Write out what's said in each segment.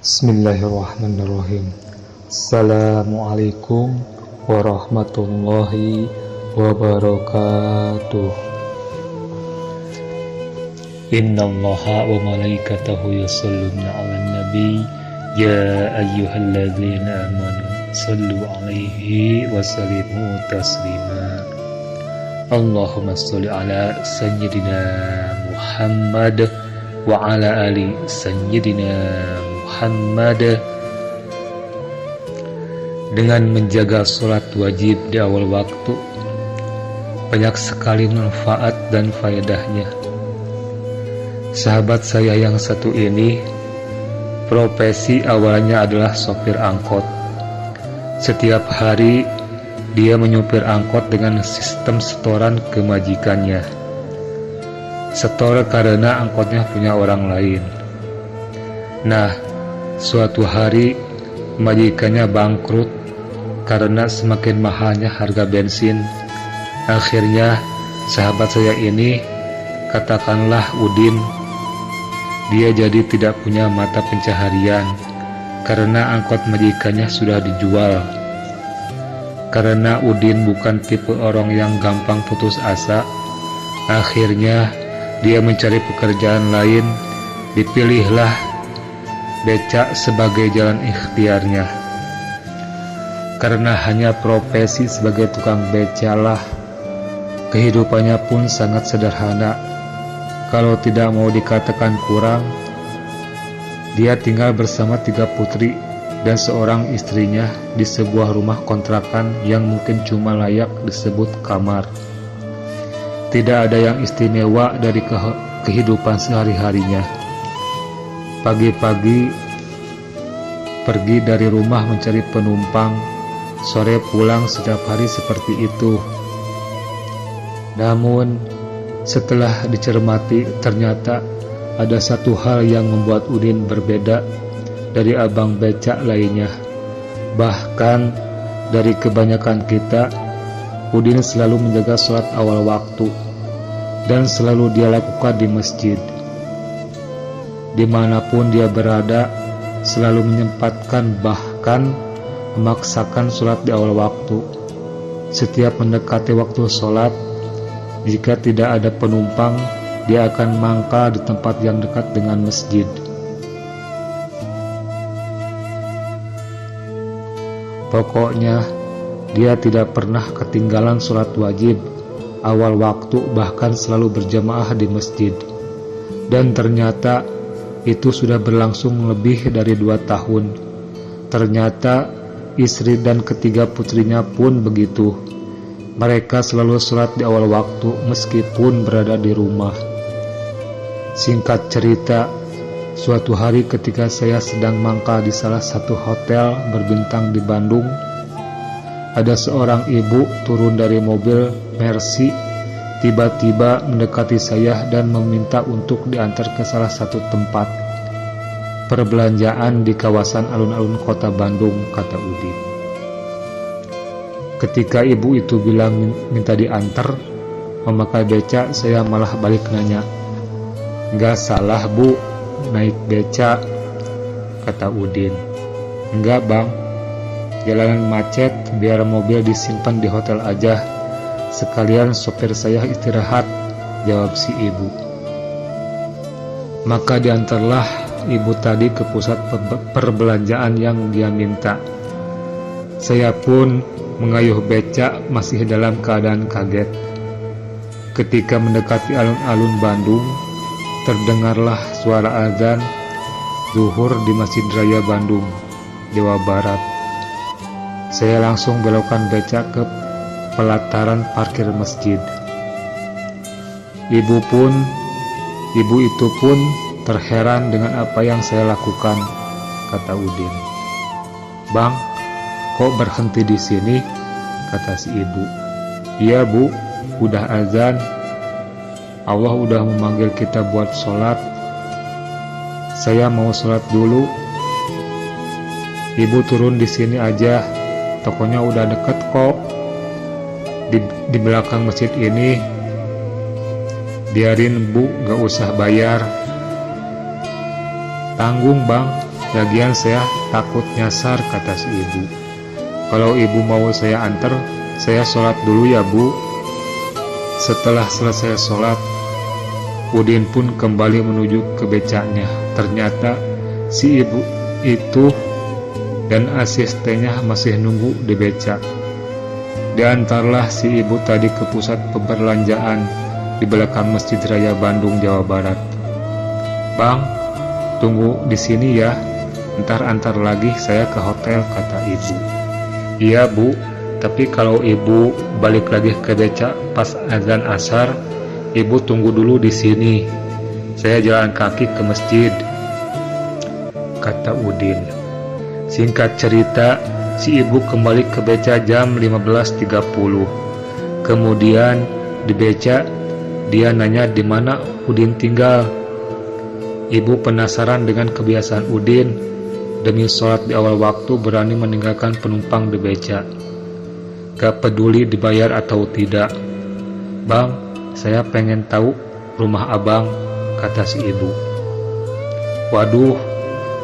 Bismillahirrahmanirrahim. Assalamualaikum warahmatullahi wabarakatuh. Innallaha wa malaikatahu yusholluna 'alan nabi ya ayyuhalladzina amanu shallu 'alaihi wa sallimu taslima. Allahumma shalli ala sayyidina Muhammad wa ala ali sayyidina Muhammad. Dengan menjaga sholat wajib di awal waktu, banyak sekali manfaat dan faedahnya. Sahabat saya yang satu ini, profesi awalnya adalah sopir angkot. Setiap hari dia menyupir angkot dengan sistem setoran ke majikannya. Setor karena angkotnya punya orang lain. Nah, suatu hari majikannya bangkrut karena semakin mahalnya harga bensin. Akhirnya sahabat saya ini, katakanlah Udin, dia jadi tidak punya mata pencaharian karena angkot majikannya sudah dijual. Karena Udin bukan tipe orang yang gampang putus asa, akhirnya dia mencari pekerjaan lain. Dipilihlah becak sebagai jalan ikhtiarnya. Karena hanya profesi sebagai tukang becalah, kehidupannya pun sangat sederhana. Kalau tidak mau dikatakan kurang, dia tinggal bersama 3 putri dan seorang istrinya di sebuah rumah kontrakan yang mungkin cuma layak disebut kamar. Tidak ada yang istimewa dari kehidupan sehari-harinya. Pagi-pagi pergi dari rumah mencari penumpang, sore pulang setiap hari seperti itu. Namun setelah dicermati, ternyata ada satu hal yang membuat Udin berbeda dari abang becak lainnya. Bahkan dari kebanyakan kita, Udin selalu menjaga sholat awal waktu dan selalu dia lakukan di masjid. Dimanapun dia berada, selalu menyempatkan bahkan memaksakan sholat di awal waktu. Setiap mendekati waktu sholat, jika tidak ada penumpang, dia akan mangkal di tempat yang dekat dengan masjid. Pokoknya dia tidak pernah ketinggalan sholat wajib awal waktu, bahkan selalu berjamaah di masjid. Dan ternyata itu sudah berlangsung lebih dari 2 tahun. Ternyata istri dan ketiga putrinya pun begitu. Mereka selalu sholat di awal waktu meskipun berada di rumah. Singkat cerita, suatu hari ketika saya sedang mangkal di salah satu hotel berbintang di Bandung, ada seorang ibu turun dari mobil Mercy, tiba-tiba mendekati saya dan meminta untuk diantar ke salah satu tempat perbelanjaan di kawasan alun-alun kota Bandung, kata Udin. Ketika ibu itu bilang minta diantar memakai becak, saya malah balik nanya, "Nggak salah bu, naik becak?" kata Udin. "Enggak bang, jalanan macet, biar mobil disimpan di hotel aja. Sekalian sopir saya istirahat," jawab si ibu. Maka diantarlah ibu tadi ke pusat perbelanjaan yang dia minta. Saya pun mengayuh becak masih dalam keadaan kaget. Ketika mendekati alun-alun Bandung, terdengarlah suara azan zuhur di Masjid Raya Bandung, Jawa Barat. Saya langsung belokkan becak ke pelataran parkir masjid. Ibu itu pun terheran dengan apa yang saya lakukan, kata Udin. "Bang, kok berhenti di sini?" kata si ibu. "Iya bu, udah azan. Allah udah memanggil kita buat sholat. Saya mau sholat dulu." "Ibu turun di sini aja, tokonya udah deket kok. Di belakang masjid ini. Biarin bu, gak usah bayar." "Tanggung bang, Lagian saya takut nyasar, kata si ibu. Kalau ibu mau saya antar, saya sholat dulu ya bu. Setelah selesai sholat, Udin pun kembali menuju ke becaknya. Ternyata si ibu itu dan asistennya masih nunggu di becak. Diantarlah si ibu tadi ke pusat perbelanjaan di belakang Masjid Raya Bandung, Jawa Barat. Bang, tunggu di sini ya, ntar antar lagi saya ke hotel, kata ibu. Iya bu, tapi kalau ibu balik lagi ke becak pas azan asar, ibu tunggu dulu di sini. Saya jalan kaki ke masjid, kata Udin. Singkat cerita, si ibu kembali ke becak jam 15.30. Kemudian di becak dia nanya di mana Udin tinggal. Ibu penasaran dengan kebiasaan Udin. Demi sholat di awal waktu berani meninggalkan penumpang di becak. Gak peduli dibayar atau tidak. Bang, saya pengen tahu rumah abang, kata si ibu. Waduh,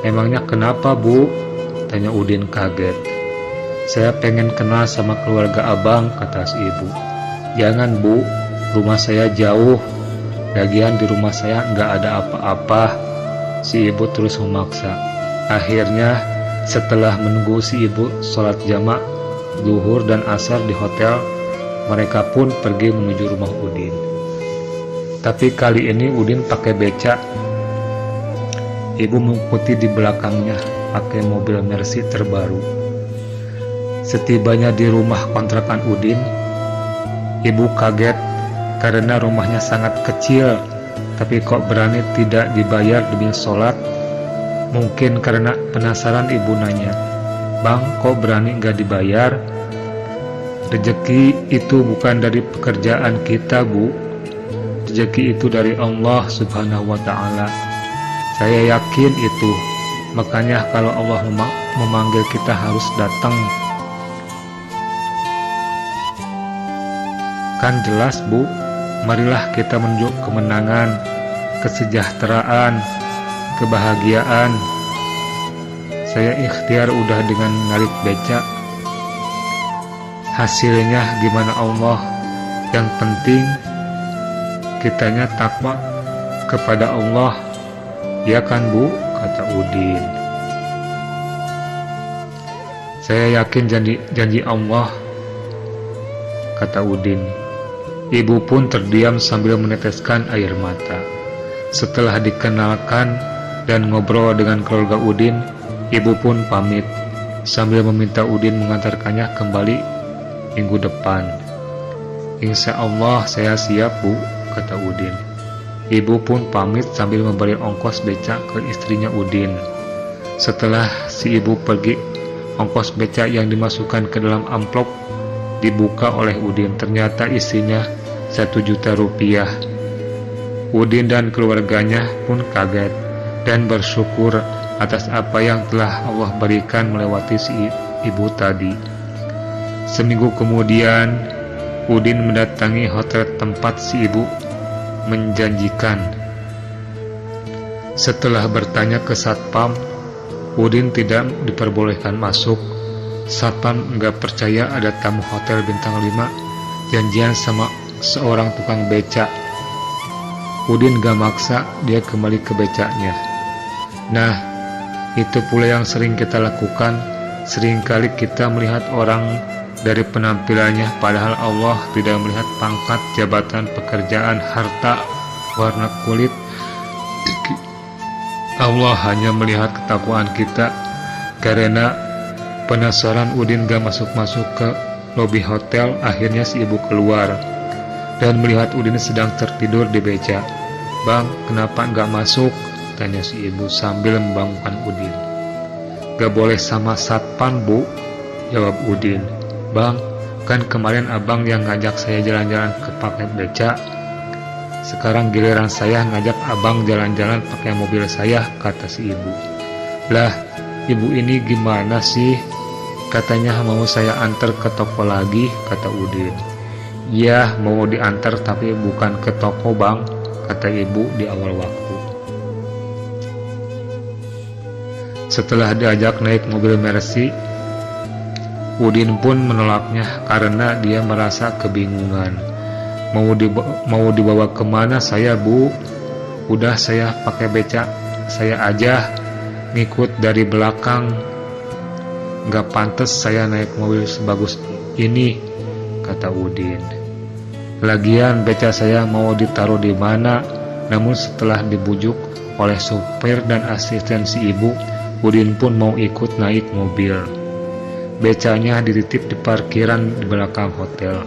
emangnya kenapa bu? Tanya Udin kaget. Saya pengen kenal sama keluarga abang, kata si ibu. Jangan bu, rumah saya jauh. Lagian di rumah saya gak ada apa-apa. Si ibu terus memaksa. Akhirnya setelah menunggu si ibu sholat jamak zuhur dan asar di hotel, mereka pun pergi menuju rumah Udin. Tapi kali ini Udin pakai becak. Ibu mengikuti di belakangnya pakai mobil Mercy terbaru. Setibanya di rumah kontrakan Udin, ibu kaget karena rumahnya sangat kecil, tapi kok berani tidak dibayar demi sholat. Mungkin karena penasaran ibu nanya, Bang, kok berani gak dibayar? Rezeki itu bukan dari pekerjaan kita bu. Rezeki itu dari Allah subhanahu wa ta'ala. Saya yakin itu. Makanya kalau Allah memanggil kita harus datang. Kan jelas bu. Marilah kita menuju kemenangan, kesejahteraan, kebahagiaan. Saya ikhtiar udah dengan narik becak. Hasilnya gimana Allah? Yang penting kitanya takwa kepada Allah. Ya kan bu, kata Udin. Saya yakin janji Allah, kata Udin. Ibu pun terdiam sambil meneteskan air mata. Setelah dikenalkan dan ngobrol dengan keluarga Udin, ibu pun pamit sambil meminta Udin mengantarkannya kembali minggu depan. Insya Allah saya siap bu, kata Udin. Ibu pun pamit sambil memberi ongkos becak ke istrinya Udin. Setelah si ibu pergi, ongkos becak yang dimasukkan ke dalam amplop dibuka oleh Udin. Ternyata isinya 1 juta rupiah. Udin dan keluarganya pun kaget dan bersyukur atas apa yang telah Allah berikan melewati si ibu tadi. Seminggu kemudian, Udin mendatangi hotel tempat si ibu menjanjikan. Setelah bertanya ke satpam, Udin tidak diperbolehkan masuk. Satpam enggak percaya ada tamu hotel bintang 5 janjian sama seorang tukang becak. Udin gak maksa, dia kembali ke becaknya. Nah, itu pula yang sering kita lakukan. Seringkali kita melihat orang dari penampilannya, padahal Allah tidak melihat pangkat, jabatan, pekerjaan, harta, warna kulit. Allah hanya melihat ketakwaan kita. Karena penasaran, Udin gak masuk-masuk ke lobi hotel. Akhirnya si ibu keluar dan melihat Udin sedang tertidur di becak. Bang, kenapa gak masuk? Tanya si ibu sambil membangunkan Udin. Gak boleh sama satpam bu, jawab Udin. Bang, kan kemarin abang yang ngajak saya jalan-jalan ke pakai becak. Sekarang giliran saya ngajak abang jalan-jalan pakai mobil saya, kata si ibu. Lah, ibu ini gimana sih? Katanya mau saya antar ke toko lagi, kata Udin. Ya, mau diantar tapi bukan ke toko bang, kata ibu di awal waktu. Setelah diajak naik mobil Mercy, Udin pun menolaknya karena dia merasa kebingungan. Mau dibawa kemana saya, Bu? Udah saya pakai becak saya aja, ngikut dari belakang. Gak pantas saya naik mobil sebagus ini, kata Udin. Lagian becak saya mau ditaruh di mana? Namun setelah dibujuk oleh supir dan asisten si ibu, Udin pun mau ikut naik mobil. Becanya dititip di parkiran di belakang hotel.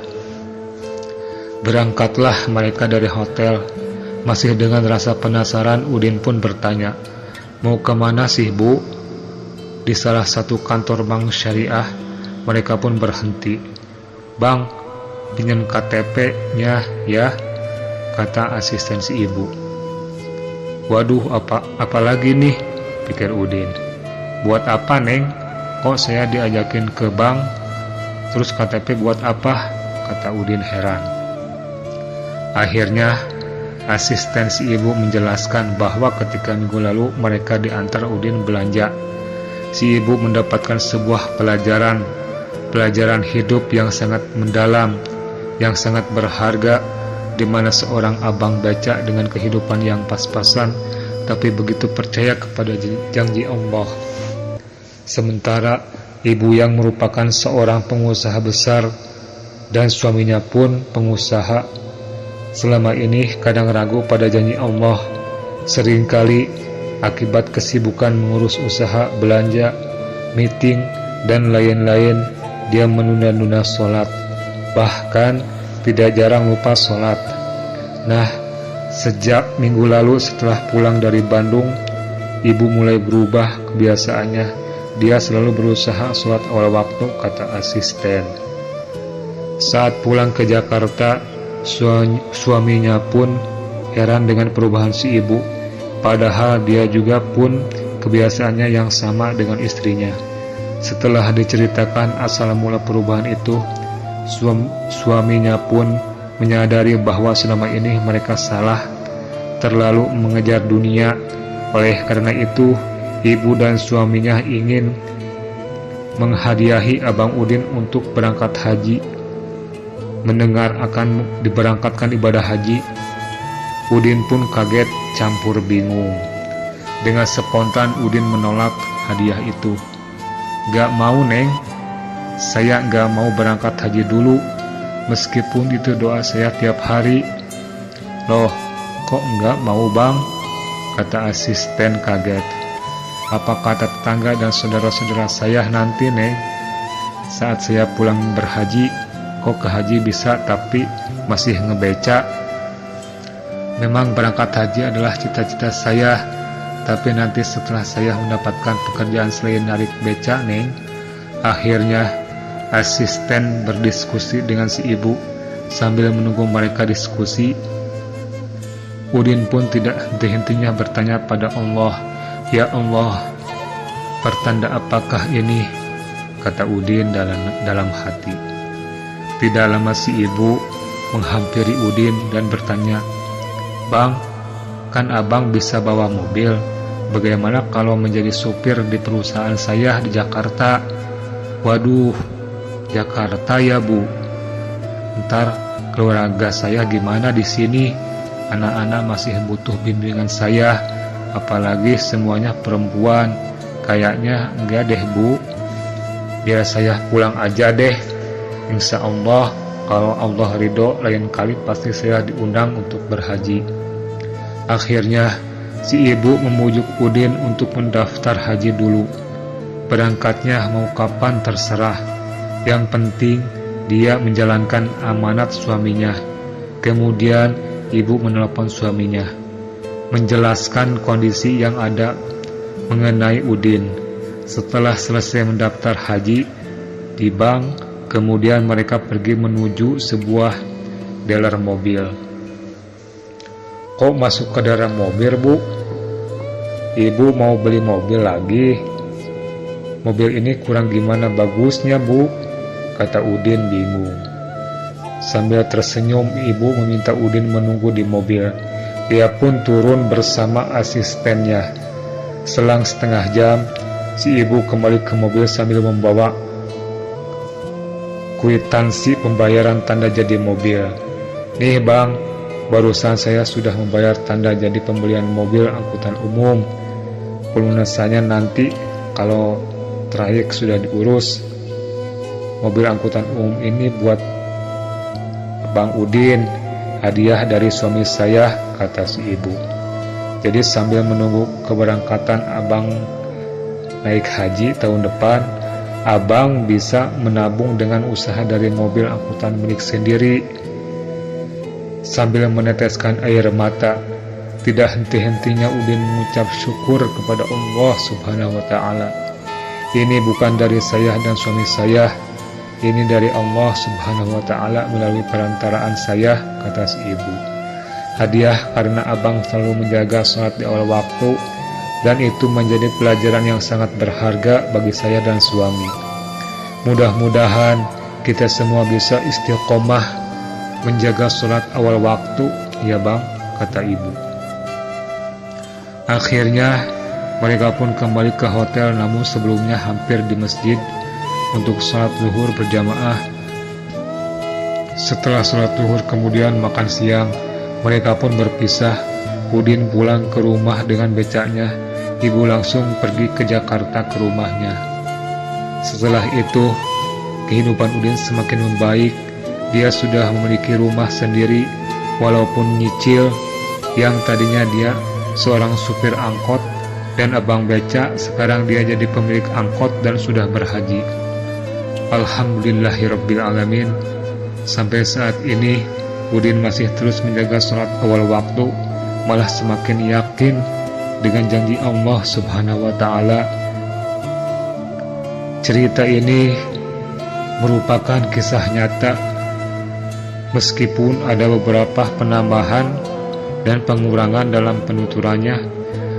Berangkatlah mereka dari hotel. Masih dengan rasa penasaran, Udin pun bertanya, mau kemana sih, Bu? Di salah satu kantor bank syariah. Mereka pun berhenti. Bang, pinjam KTP-nya ya, kata asisten si ibu. Waduh, apa lagi nih, pikir Udin. Buat apa, Neng? Kok saya diajakin ke bank? Terus KTP buat apa? Kata Udin heran. Akhirnya asisten si ibu menjelaskan bahwa ketika minggu lalu mereka diantar Udin belanja. Si ibu mendapatkan sebuah pelajaran hidup yang sangat mendalam, yang sangat berharga, di mana seorang abang baca dengan kehidupan yang pas-pasan, tapi begitu percaya kepada janji Allah. Sementara ibu yang merupakan seorang pengusaha besar dan suaminya pun pengusaha, selama ini kadang ragu pada janji Allah. Seringkali akibat kesibukan mengurus usaha, belanja, meeting, dan lain-lain, dia menunda-nunda sholat. Bahkan tidak jarang lupa sholat. Nah, sejak minggu lalu setelah pulang dari Bandung, ibu mulai berubah kebiasaannya. Dia selalu berusaha sholat awal waktu, kata asisten. Saat pulang ke Jakarta, suaminya pun heran dengan perubahan si ibu. Padahal dia juga pun kebiasaannya yang sama dengan istrinya. Setelah diceritakan asal mula perubahan itu, suaminya pun menyadari bahwa selama ini mereka salah, terlalu mengejar dunia. Oleh karena itu, ibu dan suaminya ingin menghadiahi Abang Udin untuk berangkat haji. Mendengar akan diberangkatkan ibadah haji, Udin pun kaget campur bingung. Dengan spontan Udin menolak hadiah itu. Gak mau, Neng, saya gak mau berangkat haji dulu, meskipun itu doa saya tiap hari. Loh, kok gak mau, Bang? Kata asisten kaget. Apa kata tetangga dan saudara-saudara saya nanti, Neng? Saat saya pulang berhaji, kok ke haji bisa tapi masih ngebeca? Memang berangkat haji adalah cita-cita saya, tapi nanti setelah saya mendapatkan pekerjaan selain narik beca, Neng. Akhirnya asisten berdiskusi dengan si ibu. Sambil menunggu mereka diskusi, Udin pun tidak henti-hentinya bertanya pada Allah, ya Allah, pertanda apakah ini? Kata Udin dalam hati. Tidak lama si ibu menghampiri Udin dan bertanya, Bang, kan abang bisa bawa mobil, bagaimana kalau menjadi supir di perusahaan saya di Jakarta? Waduh, Jakarta ya, Bu. Ntar keluarga saya gimana di sini? Anak-anak masih butuh bimbingan saya, apalagi semuanya perempuan. Kayaknya enggak deh, Bu. Biar saya pulang aja deh. Insya Allah, kalau Allah ridho, lain kali pasti saya diundang untuk berhaji. Akhirnya si ibu memujuk Udin untuk mendaftar haji dulu. Berangkatnya mau kapan terserah. Yang penting dia menjalankan amanat suaminya. Kemudian ibu menelpon suaminya, menjelaskan kondisi yang ada mengenai Udin. Setelah selesai mendaftar haji di bank, kemudian mereka pergi menuju sebuah dealer mobil. Kok masuk ke dalam mobil, Bu? Ibu mau beli mobil lagi. Mobil ini kurang gimana bagusnya, Bu? Kata Udin bingung. Sambil tersenyum, ibu meminta Udin menunggu di mobil. Dia pun turun bersama asistennya. Selang setengah jam, si ibu kembali ke mobil sambil membawa kwitansi pembayaran tanda jadi mobil. Nih bang, barusan saya sudah membayar tanda jadi pembelian mobil angkutan umum. Pelunasannya nanti kalau trayek sudah diurus. Mobil angkutan umum ini buat Bang Udin, hadiah dari suami saya, kata si ibu. Jadi sambil menunggu keberangkatan abang naik haji tahun depan, abang bisa menabung dengan usaha dari mobil angkutan milik sendiri. Sambil meneteskan air mata, tidak henti-hentinya Udin mengucap syukur kepada Allah Subhanahu wa Ta'ala. Ini bukan dari saya dan suami saya, ini dari Allah Subhanahu wa Ta'ala melalui perantaraan saya, kata si ibu. Hadiah karena abang selalu menjaga sholat di awal waktu, dan itu menjadi pelajaran yang sangat berharga bagi saya dan suami. Mudah-mudahan kita semua bisa istiqomah menjaga sholat awal waktu, ya bang, kata ibu. Akhirnya mereka pun kembali ke hotel, namun sebelumnya hampir di masjid untuk sholat zuhur berjamaah. Setelah sholat zuhur kemudian makan siang, mereka pun berpisah. Udin pulang ke rumah dengan becaknya, ibu langsung pergi ke Jakarta ke rumahnya. Setelah itu, kehidupan Udin semakin membaik. Dia sudah memiliki rumah sendiri, walaupun nyicil. Yang tadinya dia seorang supir angkot dan abang beca, sekarang dia jadi pemilik angkot dan sudah berhaji. Alhamdulillahirabbil alamin. Sampai saat ini Udin masih terus menjaga sholat awal waktu, malah semakin yakin dengan janji Allah Subhanahu wa Ta'ala. Cerita ini merupakan kisah nyata, meskipun ada beberapa penambahan dan pengurangan dalam penuturannya.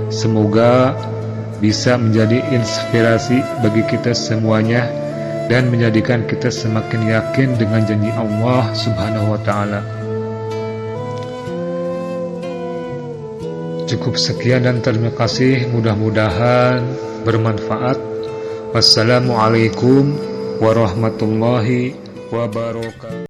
Semoga bisa menjadi inspirasi bagi kita semuanya dan menjadikan kita semakin yakin dengan janji Allah Subhanahu wa Ta'ala. Cukup sekian dan terima kasih, mudah-mudahan bermanfaat. Wassalamualaikum warahmatullahi wabarakatuh.